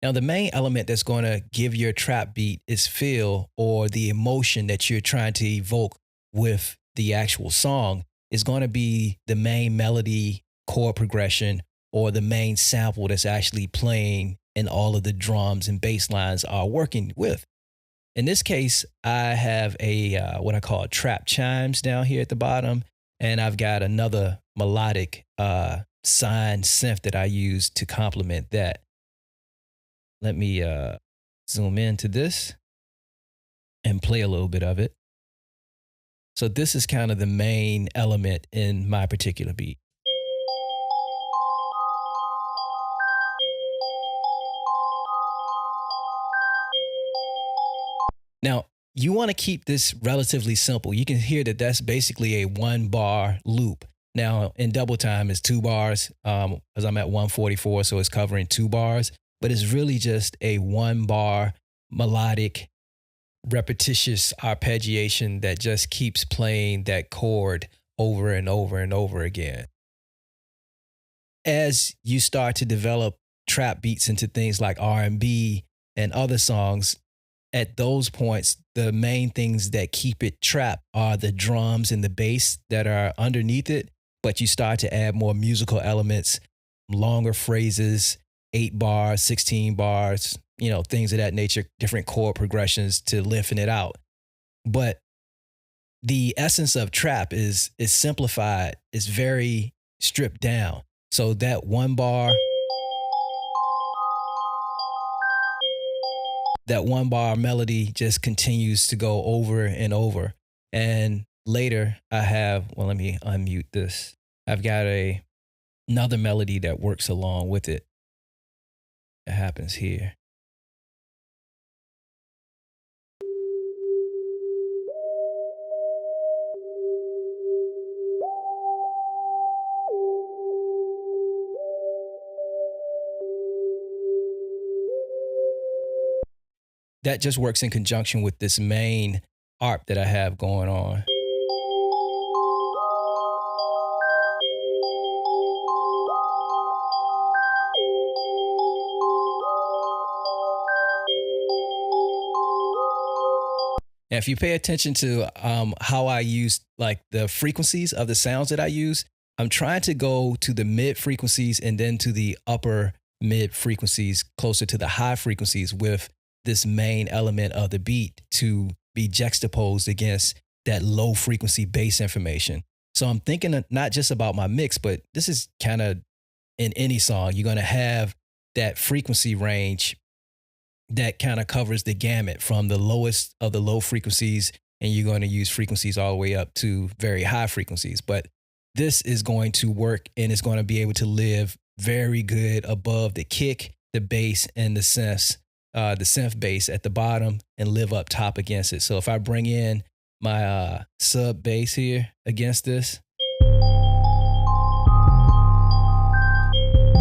Now, the main element that's going to give your trap beat is feel, or the emotion that you're trying to evoke with the actual song is going to be the main melody, chord progression, or the main sample that's actually playing and all of the drums and bass lines are working with. In this case, I have a what I call trap chimes down here at the bottom, and I've got another melodic sine synth that I use to complement that. Let me zoom into this and play a little bit of it. So this is kind of the main element in my particular beat. Now, you want to keep this relatively simple. You can hear that that's basically a 1-bar loop. Now, in double time, it's 2 bars, as I'm at 144, so it's covering 2 bars. But it's really just a 1-bar melodic, repetitious arpeggiation that just keeps playing that chord over and over and over again. As you start to develop trap beats into things like R&B and other songs, at those points, the main things that keep it trap are the drums and the bass that are underneath it, but you start to add more musical elements, longer phrases, 8 bars, 16 bars, things of that nature, different chord progressions to lengthen it out. But the essence of trap is simplified, it's very stripped down. So that 1 bar, melody just continues to go over and over. And later I have, let me unmute this. I've got another melody that works along with it. It happens here. That just works in conjunction with this main arp that I have going on. Now, if you pay attention to how I use like the frequencies of the sounds that I use, I'm trying to go to the mid frequencies and then to the upper mid frequencies, closer to the high frequencies with this main element of the beat to be juxtaposed against that low frequency bass information. So I'm thinking not just about my mix, but this is kind of in any song, you're going to have that frequency range that kind of covers the gamut from the lowest of the low frequencies, and you're going to use frequencies all the way up to very high frequencies. But this is going to work, and it's going to be able to live very good above the kick, the bass, and the synth bass at the bottom, and live up top against it. So if I bring in my sub bass here against this,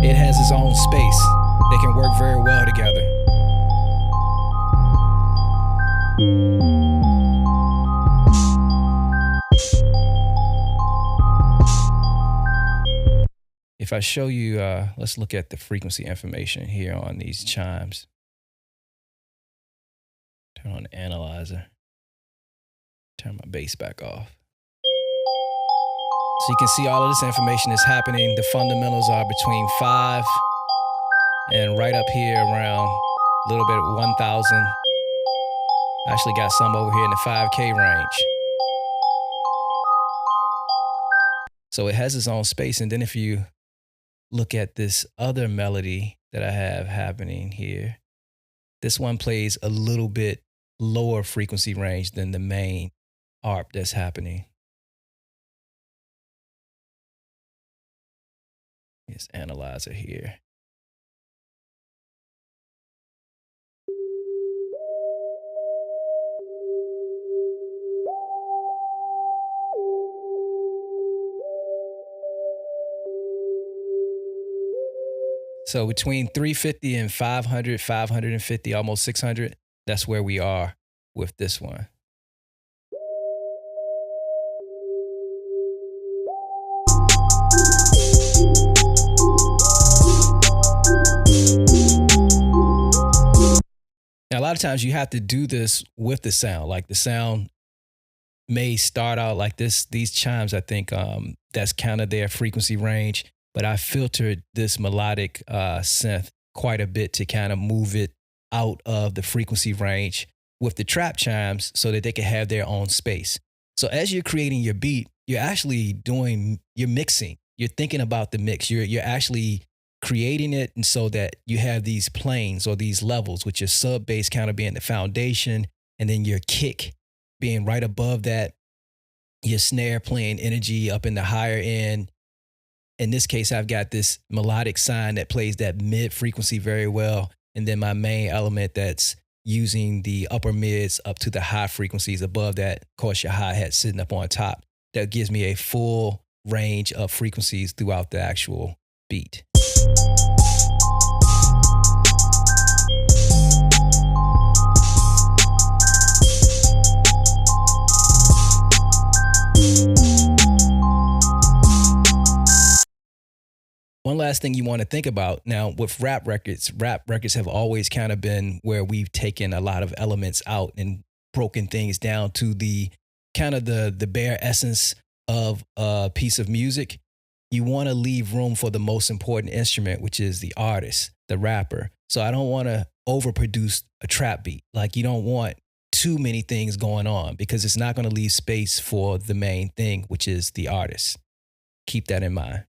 it has its own space. They can work very well together. If I show you, let's look at the frequency information here on these chimes. Turn on the analyzer. Turn my bass back off. So you can see all of this information is happening. The fundamentals are between 5 and right up here around a little bit 1,000. I actually got some over here in the 5K range. So it has its own space. And then if you look at this other melody that I have happening here, this one plays a little bit lower frequency range than the main ARP that's happening. This analyzer here. So between 350 and 500, 550, almost 600, that's where we are with this one. lot of times you have to do this with the sound. Like the sound may start out like this. These chimes, I think that's kind of their frequency range, but I filtered this melodic synth quite a bit to kind of move it out of the frequency range with the trap chimes so that they can have their own space. So as you're creating your beat, you're mixing. You're thinking about the mix. You're actually creating it, and so that you have these planes or these levels, with your sub bass kind of being the foundation, and then your kick being right above that, your snare playing energy up in the higher end. In this case, I've got this melodic sign that plays that mid frequency very well, and then my main element that's using the upper mids up to the high frequencies above that. Of course, your hi-hat sitting up on top. That gives me a full range of frequencies throughout the actual beat. One last thing you want to think about now with rap records have always kind of been where we've taken a lot of elements out and broken things down to the kind of the bare essence of a piece of music. You want to leave room for the most important instrument, which is the artist, the rapper. So I don't want to overproduce a trap beat. Like, you don't want too many things going on, because it's not going to leave space for the main thing, which is the artist. Keep that in mind.